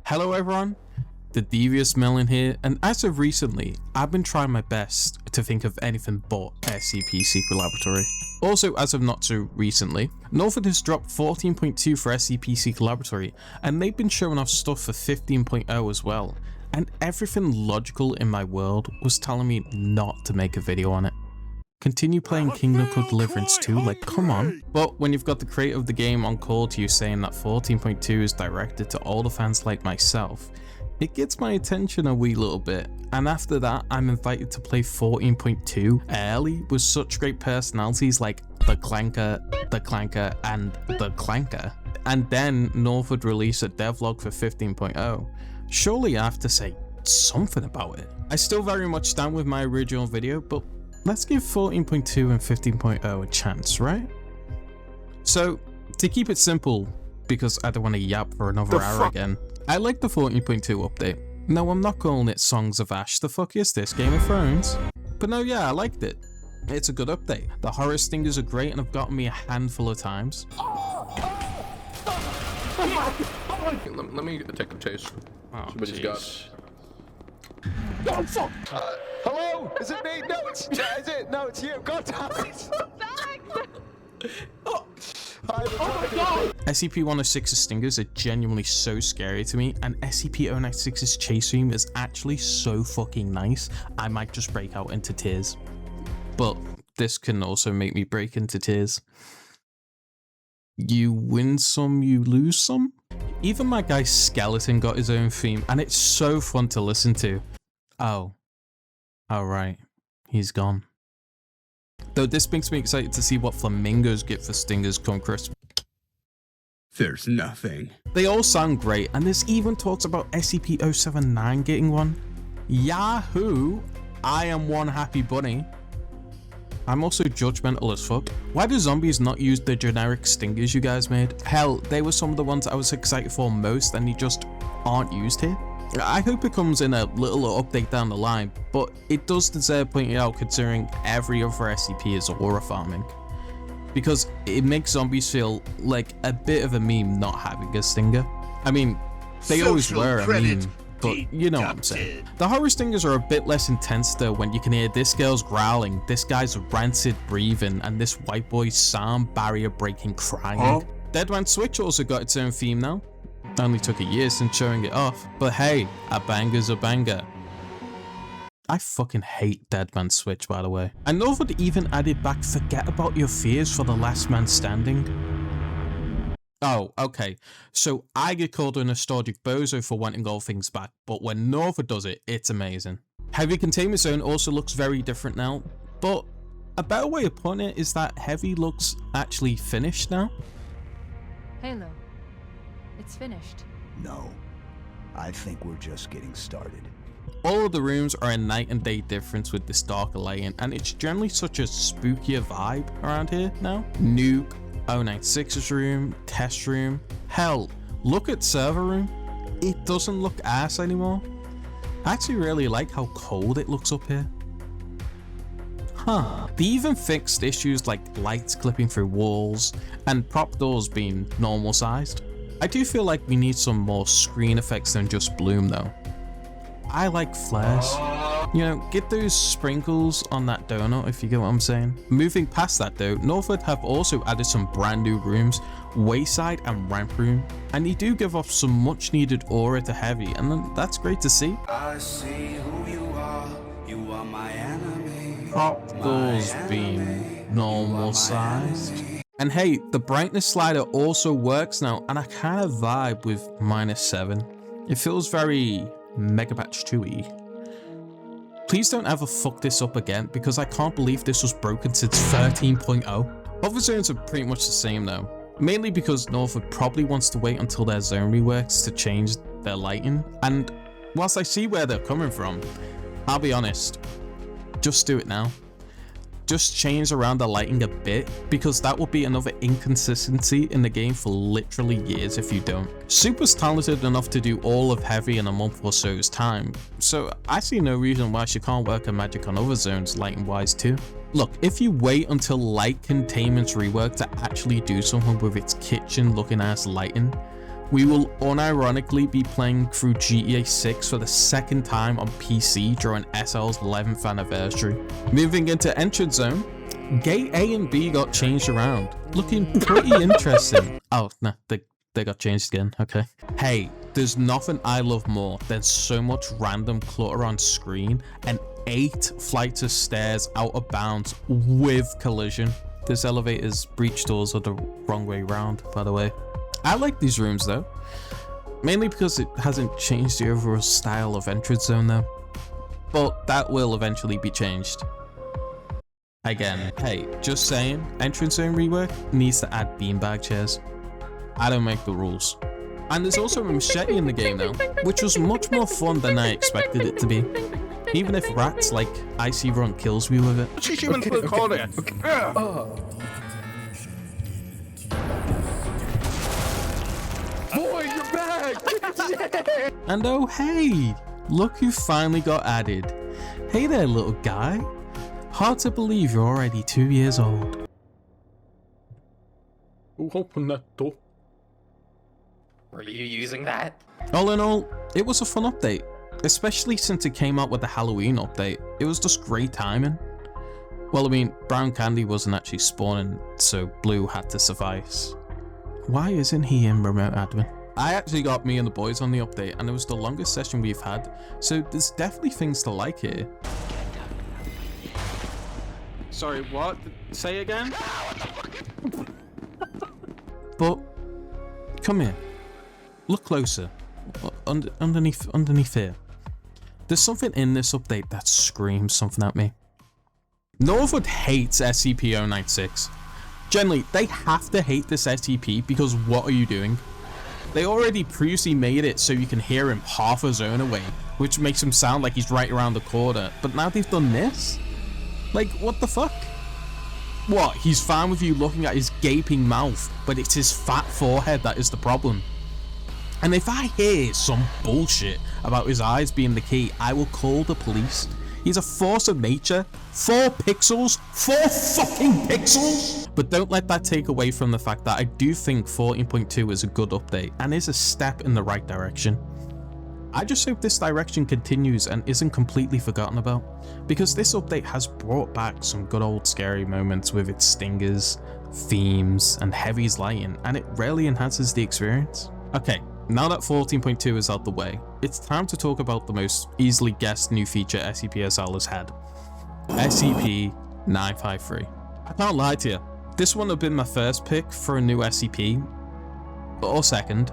Hello everyone, the Devious Melon here, and as of recently, I've been trying my best to think of anything but SCP Secret Laboratory. Also, as of not so recently, Northwood has dropped 14.2 for SCP Secret Laboratory, and they've been showing off stuff for 15.0 as well, and everything logical in my world was telling me not to make a video on it. Continue playing Kingdom Come Deliverance 2, like come on. But when you've got the creator of the game on call to you saying that 14.2 is directed to all the fans like myself, it gets my attention a wee little bit. And after that, I'm invited to play 14.2 early with such great personalities like the Clanker, and the Clanker. And then Northwood released a devlog for 15.0. Surely I have to say something about it. I still very much stand with my original video, but let's give 14.2 and 15.0 a chance, right? So, to keep it simple, because I don't want to yap for another hour again, I like the 14.2 update. No, I'm not calling it Songs of Ash, the fuck is this, Game of Thrones? But no, yeah, I liked it. It's a good update. The horror stingers are great and have gotten me a handful of times. Let me take a taste. Oh, Somebody's got. Oh fuck! Hello? Is it me? No, it's it. No, it's you. God damn it! Oh my god! SCP-106's stingers are genuinely so scary to me, and SCP-096's chase theme is actually so fucking nice, I might just break out into tears. But this can also make me break into tears. You win some, you lose some? Even my guy Skeleton got his own theme, and it's so fun to listen to. Oh right, he's gone. Though this makes me excited to see what flamingos get for stingers come Christmas. There's nothing. They all sound great, and there's even talks about SCP-079 getting one. Yahoo! I am one happy bunny. I'm also judgmental as fuck. Why do zombies not use the generic stingers you guys made? Hell, they were some of the ones I was excited for most, and they just aren't used here. I hope it comes in a little update down the line, but it does deserve pointing out considering every other SCP is aura farming. Because it makes zombies feel like a bit of a meme not having a stinger. I mean, they always were a meme, but you know what I'm saying. The horror stingers are a bit less intense though when you can hear this girl's growling, this guy's rancid breathing, and this white boy's sound barrier breaking crying. Dead Man Switch also got its own theme now. Only took a year since showing it off, but hey, a banger's a banger. I fucking hate Dead Man Switch, by the way. And Northwood even added back Forget About Your Fears for the Last Man Standing. Oh, okay, so I get called a nostalgic bozo for wanting all things back, but when Northwood does it, it's amazing. Heavy Containment Zone also looks very different now, but a better way of putting it is that Heavy looks actually finished now. Halo. It's finished. No, I think we're just getting started. All of the rooms are a night and day difference with this darker lighting, and it's generally such a spookier vibe around here now. Nuke, 096's room, test room, hell, look at server room. It doesn't look ass anymore. I actually really like how cold it looks up here. Huh. They even fixed issues like lights clipping through walls and prop doors being normal sized. I do feel like we need some more screen effects than just bloom though. I like flares. You know, get those sprinkles on that donut if you get what I'm saying. Moving past that though, Northwood have also added some brand new rooms, wayside and ramp room, and they do give off some much needed aura to Heavy, and that's great to see. I see who you are my enemy. Prop doors being normal sized. And hey, the brightness slider also works now, and I kind of vibe with -7. It feels very Megapatch 2-y. Please don't ever fuck this up again, because I can't believe this was broken since 13.0. Other zones are pretty much the same though, mainly because Northwood probably wants to wait until their zone reworks to change their lighting, and whilst I see where they're coming from, I'll be honest, just do it now. Just change around the lighting a bit, because that will be another inconsistency in the game for literally years if you don't. Super's talented enough to do all of Heavy in a month or so's time, so I see no reason why she can't work her magic on other zones lighting wise too. Look, if you wait until Light Containment's rework to actually do something with its kitchen looking ass lighting, we will unironically be playing through GTA 6 for the second time on PC during SL's 11th anniversary. Moving into Entrance Zone, Gate A and B got changed around, looking pretty interesting. Oh, no, they got changed again, okay. Hey, there's nothing I love more than so much random clutter on screen and 8 flights of stairs out of bounds with collision. This elevator's breach doors are the wrong way round, by the way. I like these rooms though, mainly because it hasn't changed the overall style of Entrance Zone though, but that will eventually be changed. Again, hey, just saying, Entrance Zone rework needs to add beanbag chairs. I don't make the rules. And there's also a machete in the game now, which was much more fun than I expected it to be. Even if rats like Icy Run kills me with it. Boy, you're back! And oh hey, look who finally got added. Hey there, little guy. Hard to believe you're already 2 years old. Who opened that door? Were you using that? All in all, it was a fun update, especially since it came out with the Halloween update. It was just great timing. Well, I mean, brown candy wasn't actually spawning, so blue had to suffice. Why isn't he in remote admin? I actually got me and the boys on the update, and it was the longest session we've had, so there's definitely things to like here. Sorry, what? Say again? But, come here. Look closer. Underneath here. There's something in this update that screams something at me. Northwood hates SCP-096. Generally, they have to hate this SCP because what are you doing? They already previously made it so you can hear him half a zone away, which makes him sound like he's right around the corner, but now they've done this? Like, what the fuck? What, he's fine with you looking at his gaping mouth, but it's his fat forehead that is the problem. And if I hear some bullshit about his eyes being the key, I will call the police. He's a force of nature. 4 pixels? 4 fucking pixels? But don't let that take away from the fact that I do think 14.2 is a good update and is a step in the right direction. I just hope this direction continues and isn't completely forgotten about, because this update has brought back some good old scary moments with its stingers, themes, and heavies lighting, and it really enhances the experience. Okay, now that 14.2 is out the way, it's time to talk about the most easily guessed new feature SCP SL has had. SCP-953. I can't lie to you, this wouldn't have been my first pick for a new SCP, or second,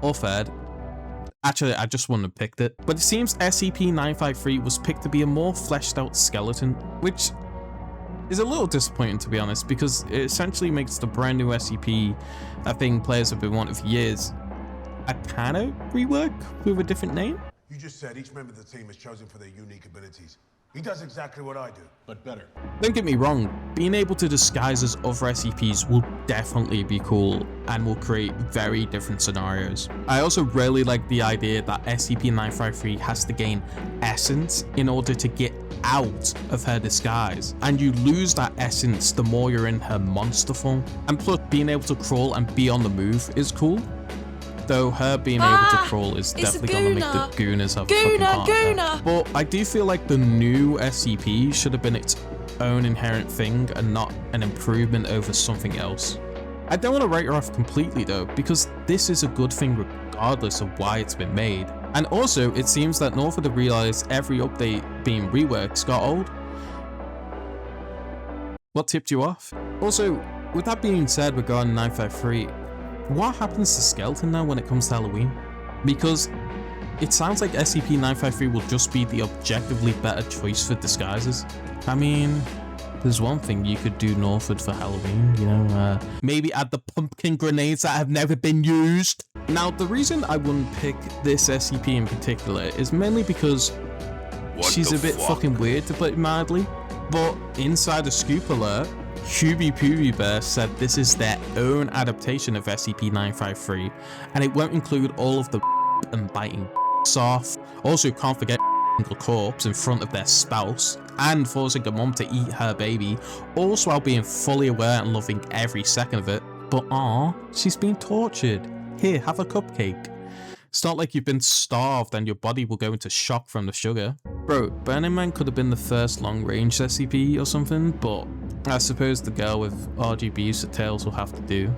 or third. Actually, I just wouldn't have picked it, but it seems SCP-953 was picked to be a more fleshed out skeleton, which is a little disappointing to be honest, because it essentially makes the brand new SCP a thing players have been wanting for years a kind of rework with a different name. You just said each member of the team is chosen for their unique abilities. He does exactly what I do, but better. Don't get me wrong, being able to disguise as other SCPs will definitely be cool and will create very different scenarios. I also really like the idea that SCP-953 has to gain essence in order to get out of her disguise, and you lose that essence the more you're in her monster form. And plus, being able to crawl and be on the move is cool. Though her being able to crawl is definitely gonna make the Gooners have a fucking heart attack. But I do feel like the new SCP should have been its own inherent thing and not an improvement over something else. I don't want to write her off completely though, because this is a good thing regardless of why it's been made. And also, it seems that Northwood have realized every update being reworked got old. What tipped you off? Also, with that being said regarding 953, what happens to Skeleton now when it comes to Halloween? Because it sounds like SCP-953 will just be the objectively better choice for disguises. I mean, there's one thing you could do Northwood for Halloween, you know, maybe add the pumpkin grenades that have never been used. Now, the reason I wouldn't pick this SCP in particular is mainly because she's a bit fucking weird, to put it mildly. But inside a scoop alert, Hubie Pooby Bear said this is their own adaptation of SCP-953, and it won't include all of the and biting off. Also, can't forget the corpse in front of their spouse, and forcing a mom to eat her baby, also while being fully aware and loving every second of it. But she's being tortured. Here, have a cupcake. It's not like you've been starved and your body will go into shock from the sugar. Bro, Burning Man could have been the first long-range SCP or something, but I suppose the girl with RGBs for tails will have to do.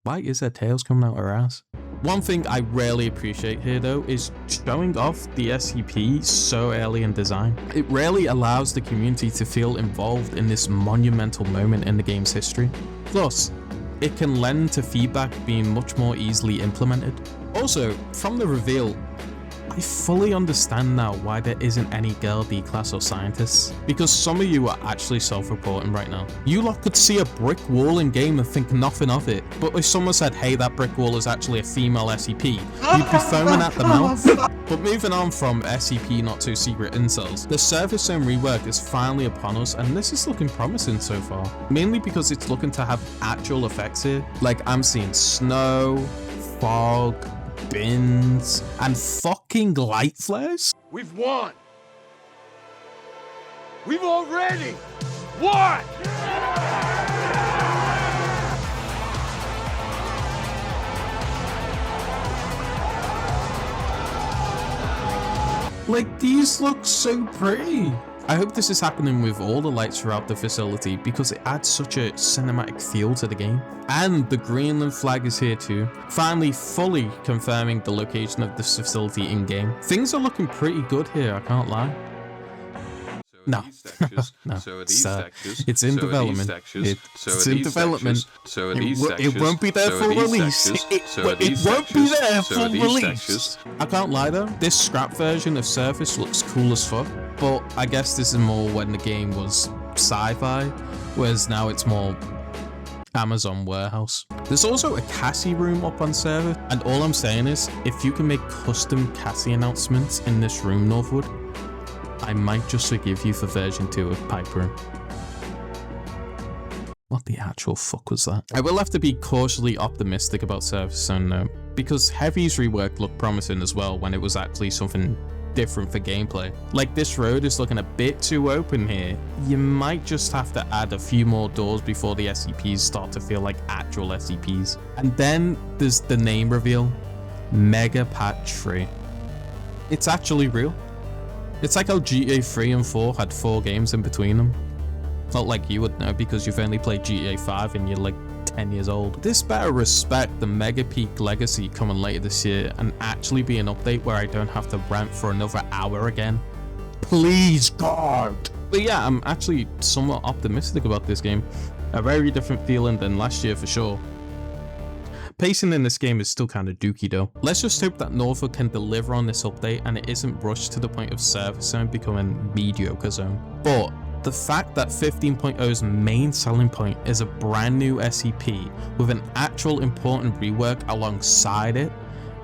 Why is there tails coming out her ass? One thing I rarely appreciate here though is showing off the SCP so early in design. It rarely allows the community to feel involved in this monumental moment in the game's history. Plus, it can lend to feedback being much more easily implemented. Also, from the reveal, I fully understand now why there isn't any girl D-class or scientists, because some of you are actually self-reporting right now. You lot could see a brick wall in game and think nothing of it, but if someone said, hey, that brick wall is actually a female SCP, you'd be foaming at the mouth. But moving on from SCP not so secret incels, the Surface Zone rework is finally upon us, and this is looking promising so far. Mainly because it's looking to have actual effects here. Like, I'm seeing snow, fog, bins, and fucking light flares. We've won. We've already won. Like, these look so pretty. I hope this is happening with all the lights throughout the facility because it adds such a cinematic feel to the game. And the Greenland flag is here too, finally fully confirming the location of this facility in game. Things are looking pretty good here, I can't lie. No, no, it's in development. It's in development. It won't be there for release. It won't be there for release. I can't lie though, this scrap version of Surface looks cool as fuck, but I guess this is more when the game was sci-fi, whereas now it's more Amazon warehouse. There's also a Cassie room up on server, and all I'm saying is, if you can make custom Cassie announcements in this room, Northwood, I might just forgive you for version 2 of Pipe Room. What the actual fuck was that? I will have to be cautiously optimistic about Surface Zone though, because Heavy's rework looked promising as well when it was actually something different for gameplay. Like, this road is looking a bit too open here. You might just have to add a few more doors before the SCPs start to feel like actual SCPs. And then there's the name reveal, Megapatch 3. It's actually real. It's like how GTA 3 and 4 had 4 games in between them. Not like you would know because you've only played GTA 5 and you're like 10 years old. This better respect the Mega Peak Legacy coming later this year and actually be an update where I don't have to rant for another hour again. Please, God! But yeah, I'm actually somewhat optimistic about this game. A very different feeling than last year for sure. Pacing in this game is still kind of dookie though. Let's just hope that Norfolk can deliver on this update and it isn't rushed to the point of Surface Zone becoming mediocre zone. But the fact that 15.0's main selling point is a brand new SCP with an actual important rework alongside it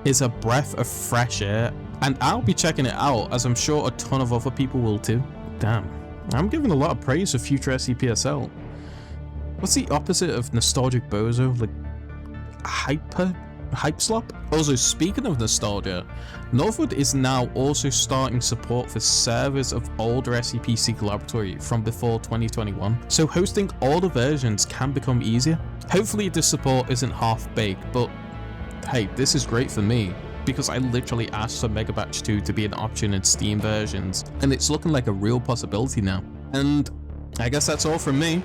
is a breath of fresh air, and I'll be checking it out as I'm sure a ton of other people will too. Damn, I'm giving a lot of praise for future SCP SL. What's the opposite of nostalgic bozo? Like hype slop? Also, speaking of nostalgia, Northwood is now also starting support for servers of older SCP-Seek Laboratory from before 2021, so hosting older versions can become easier. Hopefully this support isn't half-baked, but hey, this is great for me, because I literally asked for Megapatch 2 to be an option in Steam versions, and it's looking like a real possibility now. And I guess that's all from me.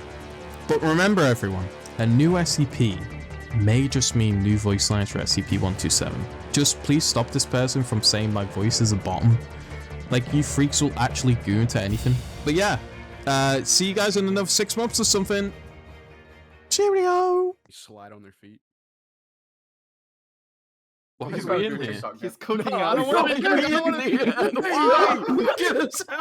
But remember everyone, a new SCP may just mean new voice lines for SCP-127. Just please stop this person from saying my voice is a bottom. Like, you freaks will actually goon to anything. But yeah, see you guys in another 6 months or something. Cheerio! Slide on their feet. Why is he in here? He's cooking I don't want to be in here. Get us out.